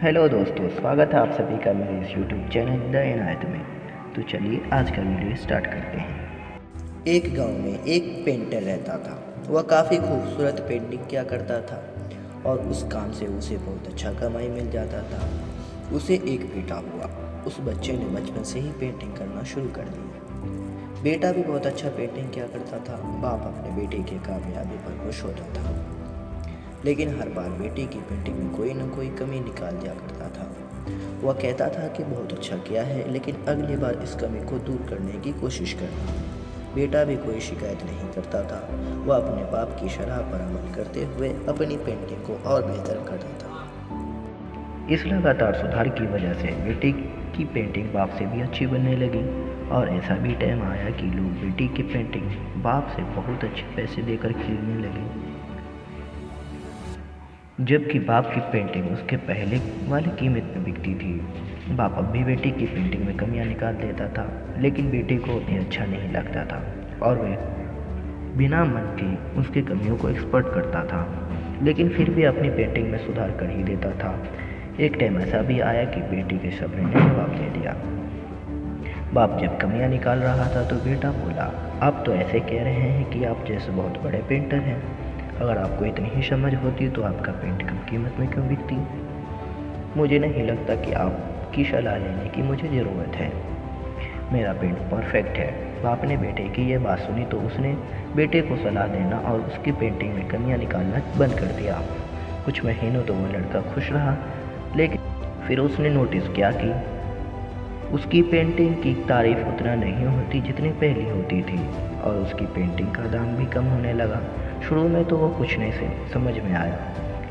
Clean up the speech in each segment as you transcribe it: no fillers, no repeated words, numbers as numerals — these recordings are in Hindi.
हेलो दोस्तों, स्वागत है आप सभी का मेरे इस यूट्यूब चैनल द इनायत में। तो चलिए आज का वीडियो स्टार्ट करते हैं। एक गांव में एक पेंटर रहता था। वह काफ़ी खूबसूरत पेंटिंग किया करता था और उस काम से उसे बहुत अच्छा कमाई मिल जाता था। उसे एक बेटा हुआ। उस बच्चे ने बचपन से ही पेंटिंग करना शुरू कर दी। बेटा भी बहुत अच्छा पेंटिंग किया करता था। बाप अपने बेटे की कामयाबी पर खुश होता था, लेकिन हर बार बेटे की पेंटिंग में कोई न कोई कमी निकाल दिया करता था। वह कहता था कि बहुत अच्छा किया है, लेकिन अगली बार इस कमी को दूर करने की कोशिश करना। बेटा भी कोई शिकायत नहीं करता था। वह अपने बाप की सलाह पर अमल करते हुए अपनी पेंटिंग को और बेहतर करता था। इस लगातार सुधार की वजह से बेटे की पेंटिंग बाप से भी अच्छी बनने लगी और ऐसा भी टाइम आया कि लोग बेटी की पेंटिंग बाप से बहुत अच्छे पैसे देकर खरीदने लगे, जबकि बाप की पेंटिंग उसके पहले वाली कीमत में बिकती थी। बाप अब भी बेटी की पेंटिंग में कमियां निकाल देता था, लेकिन बेटे को ये अच्छा नहीं लगता था और वह बिना मन के उसकी कमियों को एक्सपर्ट करता था, लेकिन फिर भी अपनी पेंटिंग में सुधार कर ही देता था। एक टाइम ऐसा भी आया कि बेटी के सब्र ने जवाब दे दिया। बाप जब कमियां निकाल रहा था तो बेटा बोला, आप तो ऐसे कह रहे हैं कि आप जैसे बहुत बड़े पेंटर हैं। अगर आपको इतनी ही समझ होती तो आपका पेंट कम कीमत में क्यों बिकती? मुझे नहीं लगता कि आपकी सलाह लेने की मुझे ज़रूरत है। मेरा पेंट परफेक्ट है। बाप ने बेटे की यह बात सुनी तो उसने बेटे को सलाह देना और उसकी पेंटिंग में कमियां निकालना बंद कर दिया। कुछ महीनों तो वह लड़का खुश रहा, लेकिन फिर उसने नोटिस किया कि उसकी पेंटिंग की तारीफ उतना नहीं होती जितनी पहले होती थी और उसकी पेंटिंग का दाम भी कम होने लगा। शुरू में तो वो कुछ नहीं से समझ में आया,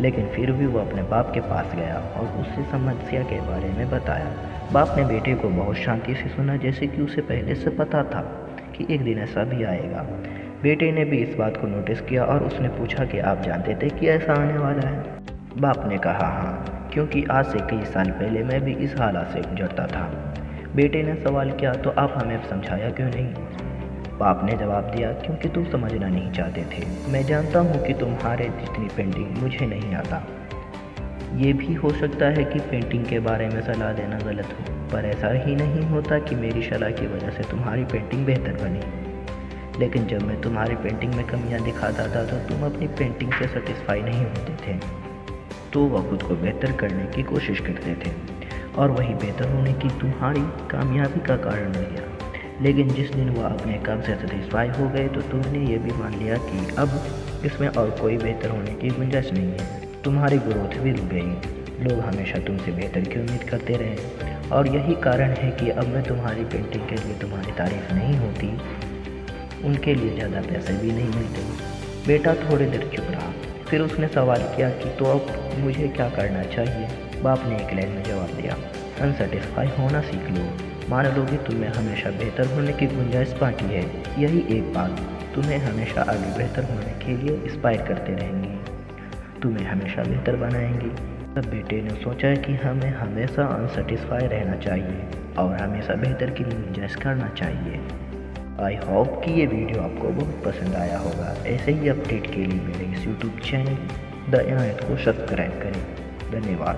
लेकिन फिर भी वो अपने बाप के पास गया और उससे समस्या के बारे में बताया। बाप ने बेटे को बहुत शांति से सुना, जैसे कि उसे पहले से पता था कि एक दिन ऐसा भी आएगा। बेटे ने भी इस बात को नोटिस किया और उसने पूछा कि आप जानते थे कि ऐसा आने वाला है? बाप ने कहा हाँ, क्योंकि आज से कई साल पहले मैं भी इस हालात से गुजरता था। बेटे ने सवाल किया, तो आप हमें समझाया क्यों नहीं? बाप ने जवाब दिया, क्योंकि तुम समझना नहीं चाहते थे। मैं जानता हूँ कि तुम्हारे जितनी पेंटिंग मुझे नहीं आता। ये भी हो सकता है कि पेंटिंग के बारे में सलाह देना गलत हो, पर ऐसा ही नहीं होता कि मेरी सलाह की वजह से तुम्हारी पेंटिंग बेहतर बनी। लेकिन जब मैं तुम्हारी पेंटिंग में कमियां दिखाता था तो तुम अपनी पेंटिंग से सेटिस्फाई नहीं होते थे, तो वह खुद को बेहतर करने की कोशिश करते थे और वही बेहतर होने की तुम्हारी कामयाबी का कारण बन गया। लेकिन जिस दिन वह अपने काम से सेटिस्फाई हो गए तो तुमने ये भी मान लिया कि अब इसमें और कोई बेहतर होने की गुंजाइश नहीं है। तुम्हारी ग्रोथ भी रुक गई। लोग हमेशा तुमसे बेहतर की उम्मीद करते रहे और यही कारण है कि अब मैं तुम्हारी पेंटिंग के लिए तुम्हारी तारीफ नहीं होती, उनके लिए ज़्यादा पैसे भी नहीं मिलते। बेटा थोड़ी देर चुप रहा, फिर उसने सवाल किया कि तो अब मुझे क्या करना चाहिए? बाप ने एक लाइन में जवाब दिया, अनसेटिस्फाई होना सीख लो। मान लो कि तुम्हें हमेशा बेहतर होने की गुंजाइश बाकी है। यही एक बात तुम्हें हमेशा आगे बेहतर होने के लिए इंस्पायर करते रहेंगी, तुम्हें हमेशा बेहतर बनाएंगी। तब बेटे ने सोचा कि हमें हमेशा अनसेटिस्फाई रहना चाहिए और हमेशा बेहतर की गुंजाइश करना चाहिए। आई होप कि ये वीडियो आपको बहुत पसंद आया होगा। ऐसे ही अपडेट के लिए मेरे इस यूट्यूब चैनल द इनायत को सब्सक्राइब करें। धन्यवाद।